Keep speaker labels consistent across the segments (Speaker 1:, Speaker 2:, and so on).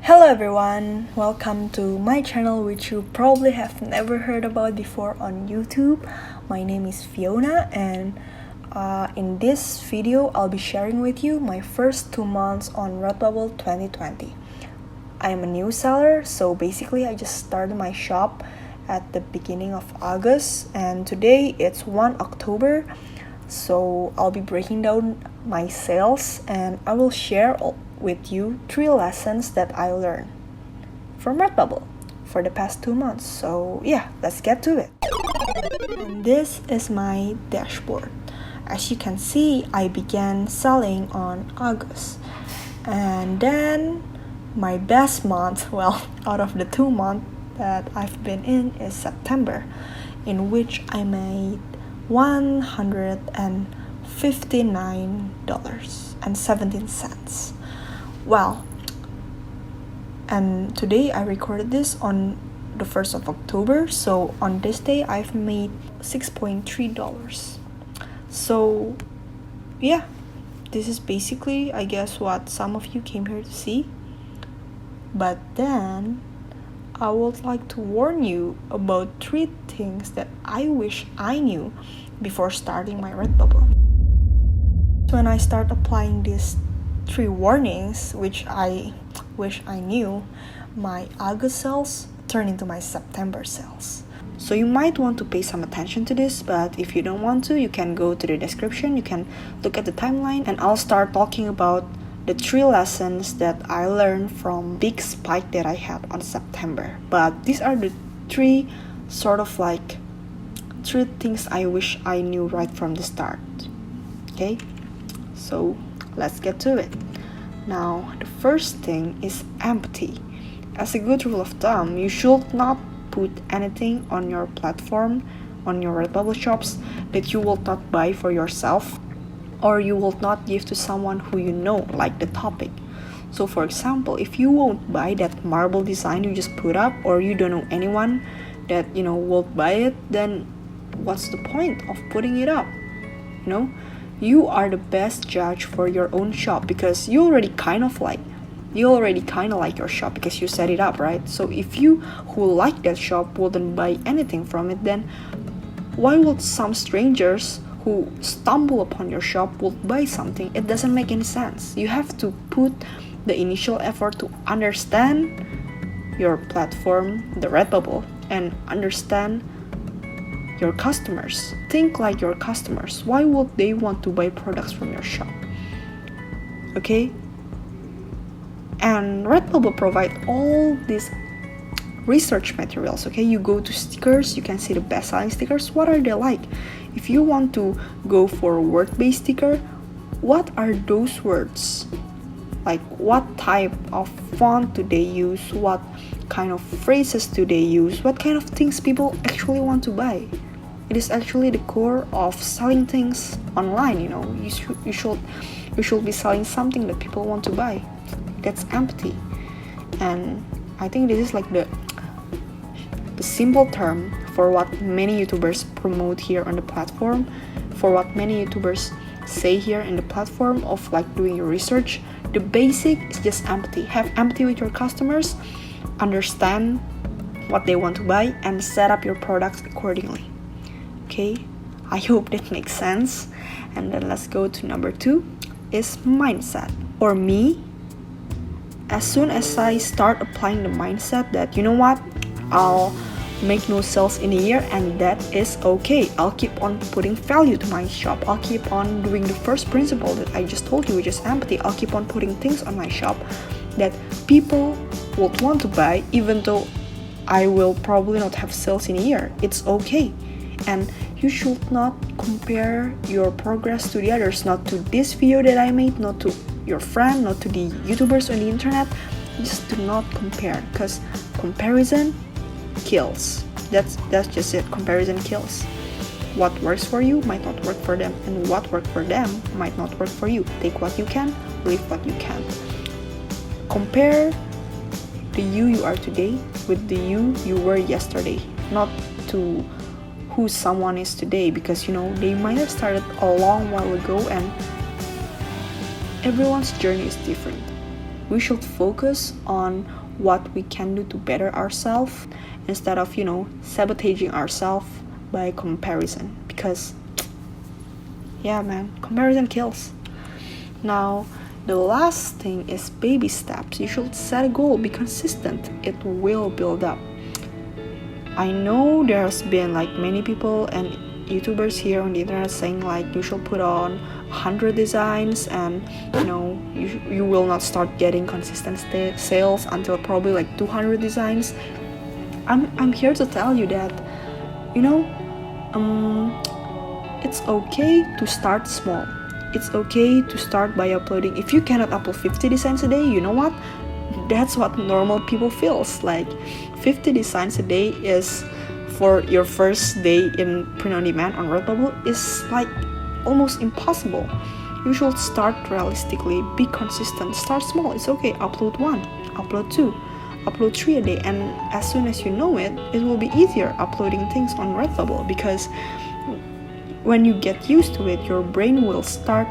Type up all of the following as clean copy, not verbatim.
Speaker 1: Hello everyone, welcome to my channel which you probably have never heard about before on YouTube. My name is Vionna and in this video I'll be sharing with you my first 2 months on Redbubble 2020. I am a new seller, so basically I just started my shop at the beginning of August and today it's 1 October. So I'll be breaking down my sales and I will share with you 3 lessons that I learned from Redbubble for the past 2 months. So yeah, let's get to it. And this is my dashboard. As you can see, I began selling on August. And then my best month, well, out of the 2 months that I've been in is September, in which I made $159.17. Well, and today I recorded this on the 1st of October, so on this day I've made $6.3. So yeah, this is basically, I guess, what some of you came here to see. But then I would like to warn you about 3 things that I wish I knew before starting my Redbubble. When I start applying these 3 warnings, which I wish I knew, my August sales turn into my September sales. So you might want to pay some attention to this, but if you don't want to, you can go to the description, you can look at the timeline, and I'll start talking about the 3 lessons that I learned from big spike that I had on September. But these are the 3 sort of like 3 things I wish I knew right from the start. Okay, so let's get to it. Now, the first thing is empty. As a good rule of thumb, you should not put anything on your platform, on your Redbubble shops, that you will not buy for yourself, or you will not give to someone who you know, like the topic. So for example, if you won't buy that marble design you just put up, or you don't know anyone that will buy it, then what's the point of putting it up? You are the best judge for your own shop, because you already kind of like your shop because you set it up, right? So if you who like that shop wouldn't buy anything from it, then why would some strangers who stumble upon your shop would buy something? It doesn't make any sense. You have to put the initial effort to understand your platform, the Redbubble, and understand your customers. Think like your customers. Why would they want to buy products from your shop? Okay? And Redbubble provide all these research materials. Okay, you go to stickers, you can see the best selling stickers. What are they like? If you want to go for a word-based sticker, what are those words? Like, what type of font do they use? What kind of phrases do they use? What kind of things people actually want to buy? It is actually the core of selling things online. You should be selling something that people want to buy. That's empty. And I think this is like the simple term for what many YouTubers promote here on the platform, for what many YouTubers say here in the platform of like doing your research. The basic is just empty. Have empathy with your customers, understand what they want to buy, and set up your products accordingly. Okay, I hope that makes sense. And then let's go to number 2 is mindset. Or me, as soon as I start applying the mindset that, you know what, I'll make no sales in a year and that is okay. I'll keep on putting value to my shop. I'll keep on doing the first principle that I just told you, which is empathy. I'll keep on putting things on my shop that people would want to buy, even though I will probably not have sales in a year. It's okay. And you should not compare your progress to the others, not to this video that I made, not to your friend, not to the YouTubers on the internet. Just do not compare, because comparison kills. That's just it. Comparison kills. What works for you might not work for them, and what worked for them might not work for you. Take what you can, leave what you can't. Compare the you are today with the you were yesterday, not to who someone is today, because they might have started a long while ago and everyone's journey is different. we should focus on what we can do to better ourselves instead of, sabotaging ourselves by comparison. Because, yeah, man, comparison kills. Now, the last thing is baby steps. You should set a goal, be consistent. It will build up. I know there's been like many people and YouTubers here on the internet saying like you should put on 100 designs and you will not start getting consistent sales until probably like 200 designs. I'm here to tell you that it's okay to start small. It's okay to start by uploading. If you cannot upload 50 designs a day, you know what? That's what normal people feels like. 50 designs a day is for your first day in print on demand on Redbubble is like almost impossible. You should start realistically, be consistent, start small. It's okay. Upload 1, upload 2, upload 3 a day, and as soon as you know it, it will be easier uploading things on Redbubble, because when you get used to it, your brain will start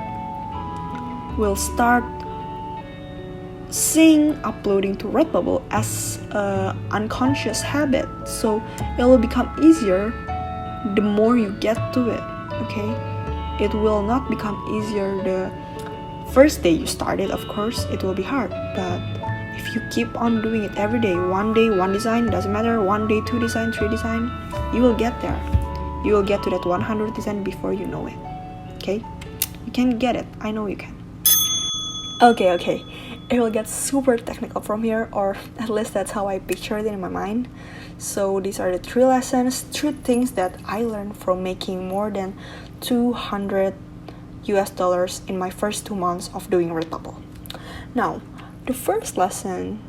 Speaker 1: seeing uploading to Redbubble as an unconscious habit. So it will become easier the more you get to it. Okay, it will not become easier the first day you started. Of course, it will be hard, but if you keep on doing it every day, one day, one design, doesn't matter, one day, 2 design, 3 design, you will get there. You will get to that 100 design before you know it. Okay? You can get it. I know you can. Okay. It will get super technical from here, or at least that's how I pictured it in my mind. So these are the 3 lessons, 3 things that I learned from making more than $200 in my first 2 months of doing Redbubble. Now, the first lesson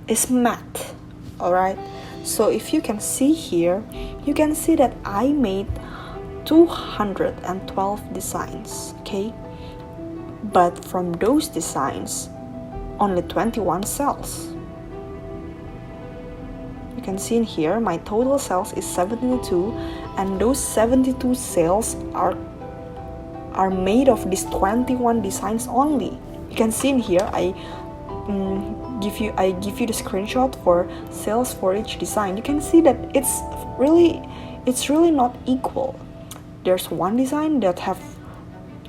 Speaker 1: is math. Alright? So if you can see here, you can see that I made 212 designs, okay? But from those designs, only 21 sells. You can see in here, my total sales is 72, and those 72 sales are made of these 21 designs only. You can see in here, I give you the screenshot for sales for each design. You can see that it's really not equal. There's one design that have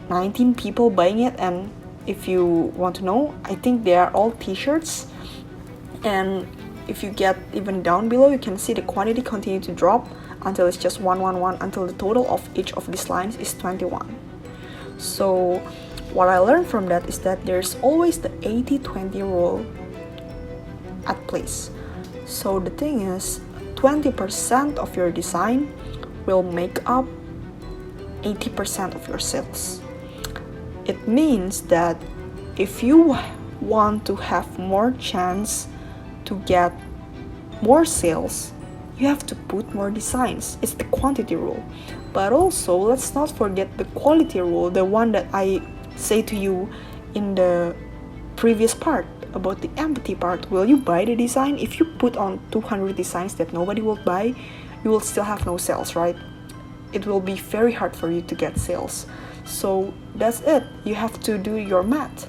Speaker 1: 19 people buying it, and if you want to know, I think they are all t-shirts. And if you get even down below, you can see the quantity continue to drop until it's just 111, until the total of each of these lines is 21. So what I learned from that is that there's always the 80-20 rule at place. So the thing is, 20% of your design will make up 80% of your sales. It means that if you want to have more chance to get more sales, you have to put more designs. It's the quantity rule. But also, let's not forget the quality rule, the one that I say to you in the previous part about the empathy part. Will you buy the design? If you put on 200 designs that nobody will buy, you will still have no sales, right? It will be very hard for you to get sales. So that's it. You have to do your math.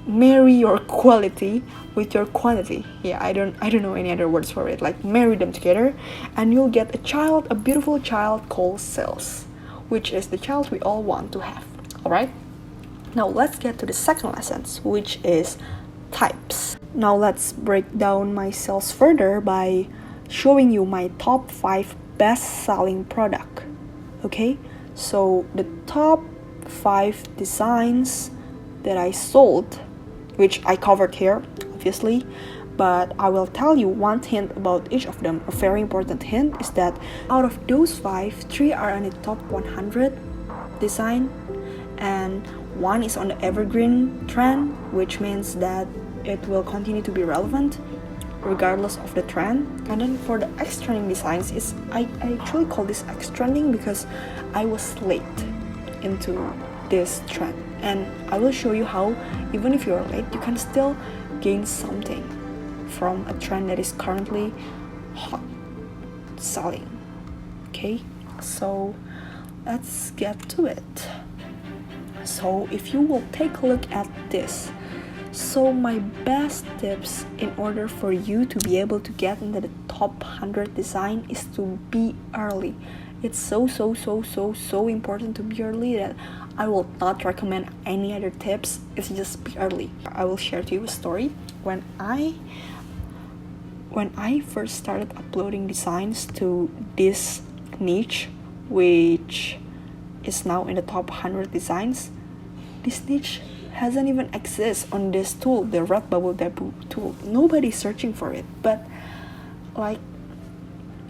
Speaker 1: Marry your quality with your quantity. Yeah, I don't know any other words for it. Like, marry them together, and you'll get a beautiful child called sales, which is the child we all want to have. Alright? Now let's get to the second lesson, which is types. Now let's break down my sales further by showing you my top 5 best-selling product. Okay? So the top 5 designs that I sold, which I covered here, obviously, but I will tell you one hint about each of them. A very important hint is that out of those 5, 3 are on the top 100 design, and 1 is on the evergreen trend, which means that it will continue to be relevant regardless of the trend. And then for the X-trending designs, I actually call this X-trending because I was late into this trend, and I will show you how even if you're late, you can still gain something from a trend that is currently hot selling. Okay, so let's get to it. So if you will take a look at this, So my best tips in order for you to be able to get into the top 100 design is to be early. It's so important to be early that I will not recommend any other tips. It's just be early. I will share to you a story. When I first started uploading designs to this niche, which is now in the top 100 designs, this niche hasn't even exist on this tool, the Redbubble debut tool. Nobody's searching for it, but like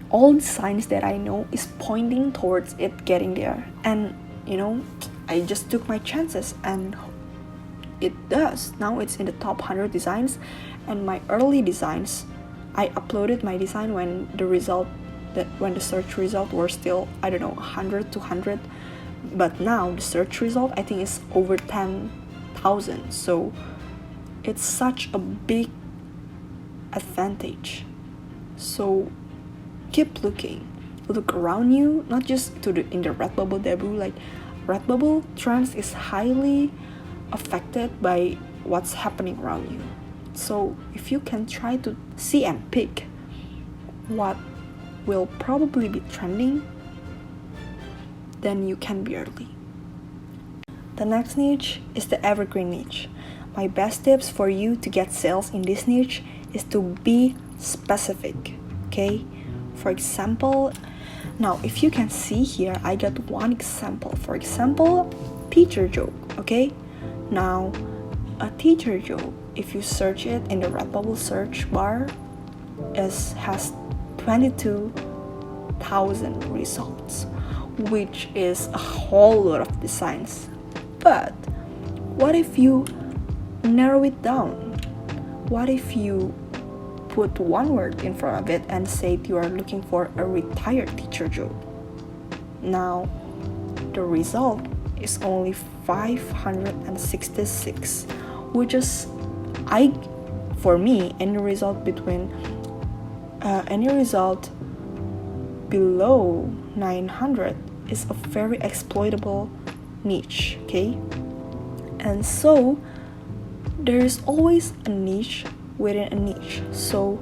Speaker 1: all the signs that I know is pointing towards it getting there. And I just took my chances, and it does. Now it's in the top 100 designs. And my early designs, I uploaded my design when the search result were still 100, 200, but now the search result I think is over 10,000. So it's such a big advantage. So keep looking, look around you, not just in the Redbubble debut. Like Redbubble trends is highly affected by what's happening around you. So if you can try to see and pick what will probably be trending, then you can be early. The next niche is the evergreen niche. My best tips for you to get sales in this niche is to be specific, okay? For example, now if you can see here, I got one example. For example, teacher joke, okay? Now, a teacher joke, if you search it in the Redbubble search bar, has 22,000 results, which is a whole lot of designs. But what if you narrow it down? What if you put one word in front of it and say you are looking for a retired teacher job? Now, the result is only 566, which is, for me, any result below 900 is a very exploitable niche, okay? And so there is always a niche within a niche. So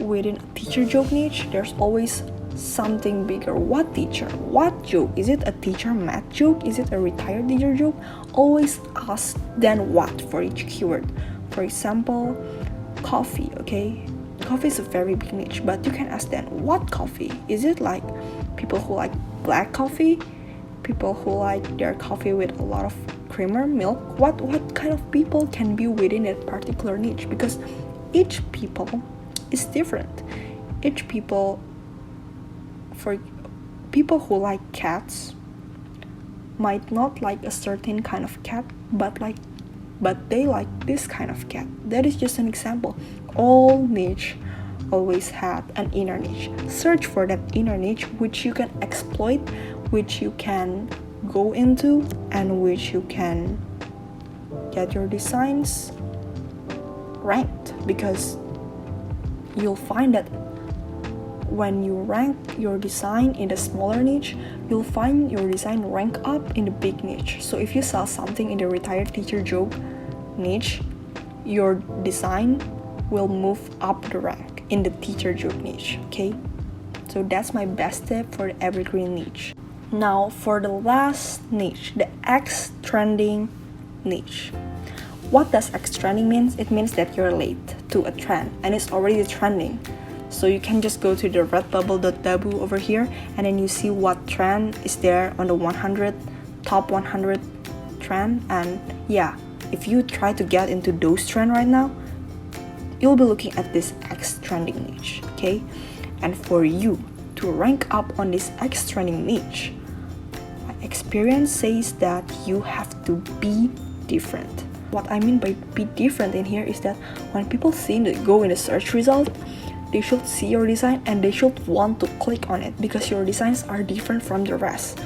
Speaker 1: within a teacher joke niche, there's always something bigger. What teacher? What joke? Is it a teacher math joke? Is it a retired teacher joke? Always ask then what for each keyword. For example, coffee, okay? Coffee is a very big niche, but you can ask then what coffee? Is it like people who like black coffee? People who like their coffee with a lot of creamer, milk? What kind of people can be within that particular niche? Because each people is different. Each people, for people who like cats, might not like a certain kind of cat, but they like this kind of cat. That is just an example. All niche always have an inner niche. Search for that inner niche which you can exploit, which you can go into, and which you can get your designs ranked. Because you'll find that when you rank your design in the smaller niche, you'll find your design rank up in the big niche. So if you sell something in the retired teacher joke niche, your design will move up the rank in the teacher joke niche, okay? So that's my best tip for the evergreen niche. Now for the last niche, the X trending niche. What does X trending mean? It means that you're late to a trend and it's already trending. So you can just go to the redbubble.debut over here, and then you see what trend is there on the top 100 trend. And yeah, if you try to get into those trend right now, you'll be looking at this X trending niche, okay? And for you to rank up on this X trending niche, my experience says that you have to be different. What I mean by be different in here is that when people go in the search result, they should see your design and they should want to click on it because your designs are different from the rest.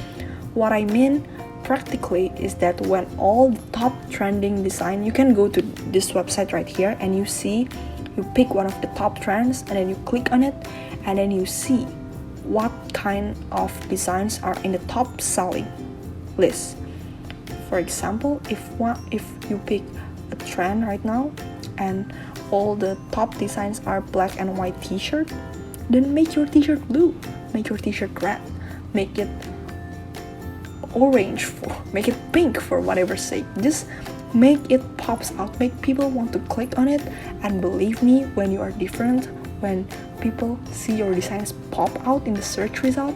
Speaker 1: What I mean practically is that when all the top trending design, you can go to this website right here and you pick one of the top trends and then you click on it, and then you see what kind of designs are in the top selling list. For example, if you pick a trend right now, and all the top designs are black and white t-shirt, then make your t-shirt blue, make your t-shirt red, make it orange, make it pink, for whatever sake. Just make it pops out, make people want to click on it. And believe me, when you are different, when people see your designs pop out in the search result,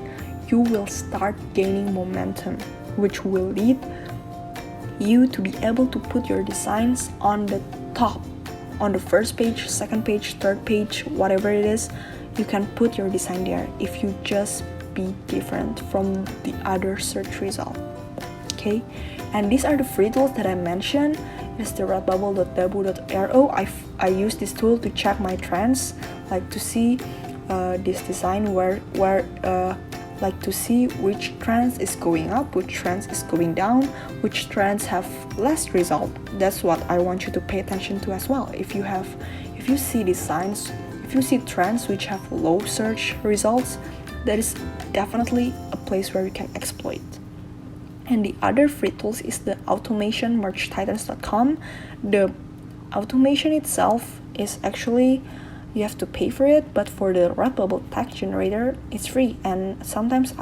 Speaker 1: you will start gaining momentum, which will lead you to be able to put your designs on the top, on the first page, second page, third page, whatever it is. You can put your design there if you just be different from the other search result. Okay, and these are the free tools that I mentioned. It's the redbubble.debu.ro. I use this tool to check my trends, like to see this design like to see which trends is going up, which trends is going down, which trends have less result. That's what I want you to pay attention to as well. If you see designs, if you see trends which have low search results, that is definitely a place where you can exploit. And the other free tools is the automation merchtitans.com. The automation itself is actually, you have to pay for it, but for the Redbubble text generator, it's free. And sometimes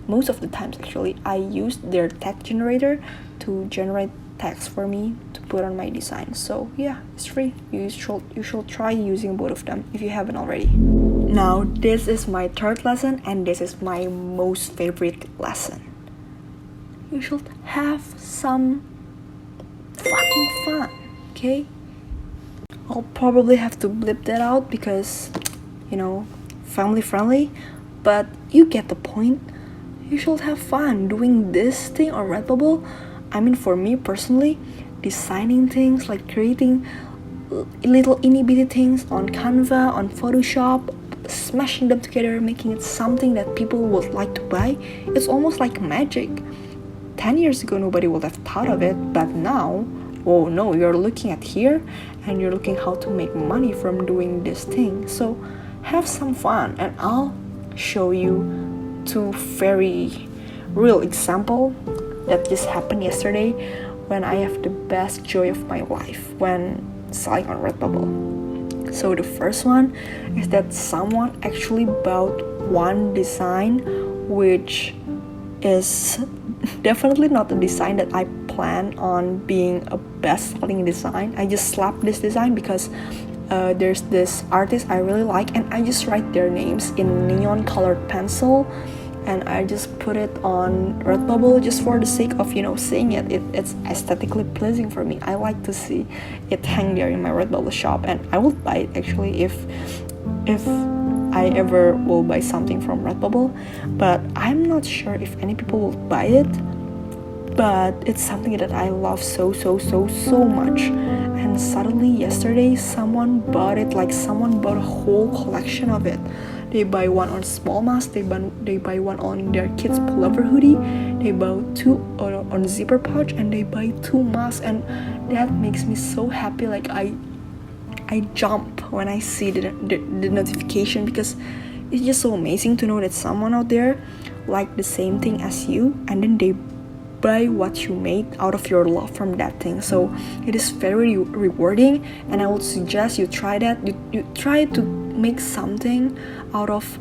Speaker 1: most of the times actually, I use their text generator to generate text for me to put on my design. So yeah, it's free. You should try using both of them if you haven't already. Now, this is my third lesson, and this is my most favorite lesson. You should have some fucking fun, okay? I'll probably have to blip that out because, family friendly, but you get the point. You should have fun doing this thing on Redbubble. I mean, for me personally, designing things, like creating little itty bitty things on Canva, on Photoshop, smashing them together, making it something that people would like to buy, it's almost like magic. 10 years ago, nobody would have thought of it, but now, oh no, you're looking at here and you're looking how to make money from doing this thing. So have some fun, and I'll show you 2 very real example that just happened yesterday when I have the best joy of my life when selling on Redbubble. So the first one is that someone actually bought one design which is definitely not the design that I plan on being a best-selling design. I just slapped this design because there's this artist I really like, and I just write their names in neon colored pencil, and I just put it on Redbubble just for the sake of seeing it. It's aesthetically pleasing for me. I like to see it hang there in my Redbubble shop, and I will buy it actually if I ever will buy something from Redbubble, but I'm not sure if any people will buy it. But it's something that I love so much. And suddenly yesterday, someone bought it. Like someone bought a whole collection of it. They buy one on small mask, they buy one on their kids pullover hoodie, they buy 2 on zipper pouch, and they buy 2 masks. And that makes me so happy. Like I jump when I see the notification, because it's just so amazing to know that someone out there like the same thing as you, and then they buy what you made out of your love from that thing. So it is very rewarding, and I would suggest you try that. You try to make something out of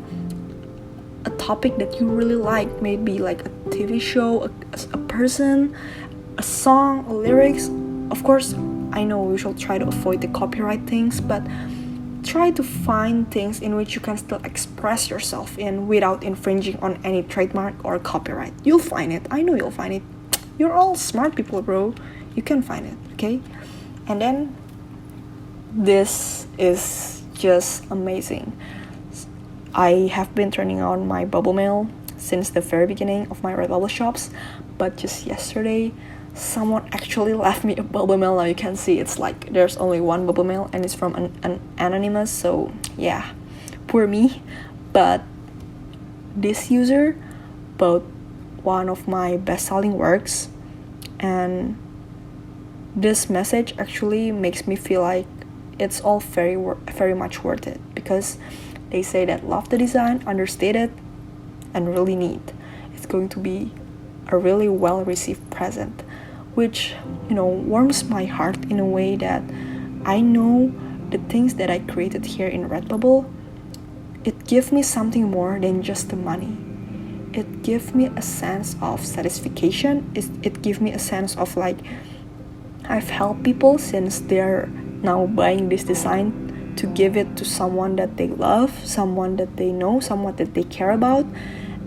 Speaker 1: a topic that you really like, maybe like a TV show, a person, a song, a lyrics. Of course, I know you should try to avoid the copyright things, but try to find things in which you can still express yourself in without infringing on any trademark or copyright. You'll find it. I know you'll find it. You're all smart people, bro. You can find it, okay? And then this is just amazing. I have been turning on my bubble mail since the very beginning of my Redbubble shops, but just yesterday someone actually left me a bubble mail. Now you can see it's like there's only one bubble mail, and it's from an anonymous. So yeah, poor me. But this user bought one of my best-selling works, and this message actually makes me feel like it's all very much worth it, because they say that love the design, understated, and really neat. It's going to be a really well-received present, which, you know, warms my heart in a way that I know the things that I created here in Redbubble, it gives me something more than just the money. It gives me a sense of satisfaction. It gives me a sense of like, I've helped people since they're now buying this design to give it to someone that they love, someone that they know, someone that they care about.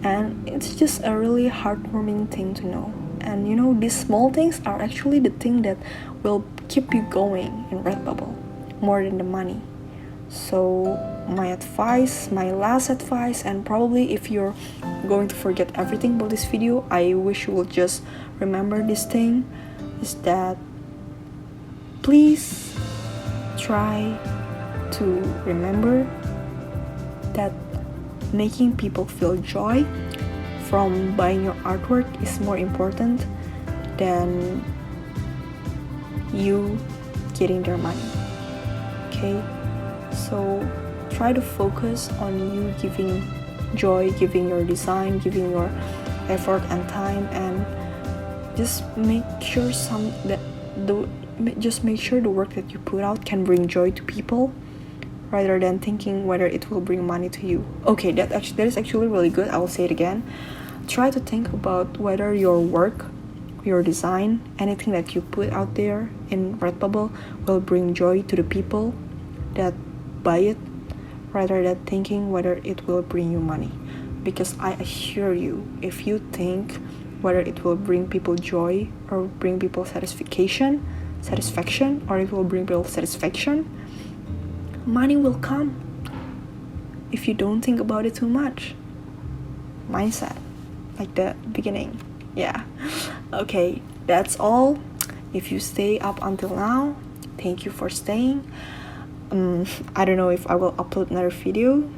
Speaker 1: And it's just a really heartwarming thing to know. And you know, these small things are actually the thing that will keep you going in Redbubble more than the money. So my advice, my last advice, and probably if you're going to forget everything about this video, I wish you will just remember this thing, is that please try to remember that making people feel joy from buying your artwork is more important than you getting their money. Okay? So try to focus on you giving joy, giving your design, giving your effort and time, and just make sure just make sure the work that you put out can bring joy to people, rather than thinking whether it will bring money to you. Okay, that is actually really good. I will say it again. Try to think about whether your work, your design, anything that you put out there in Redbubble will bring joy to the people that buy it, rather than thinking whether it will bring you money. Because I assure you, if you think whether it will bring people joy or bring people satisfaction, or it will bring people satisfaction, money will come if you don't think about it too much. Mindset, like the beginning. Yeah. Okay, that's all. If you stay up until now, thank you for staying. I don't know if I will upload another video.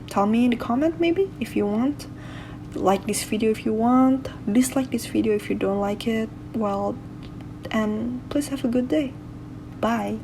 Speaker 1: Tell me in the comment maybe if you want. Like this video if you want. Dislike this video if you don't like it. Well, and please have a good day. Bye.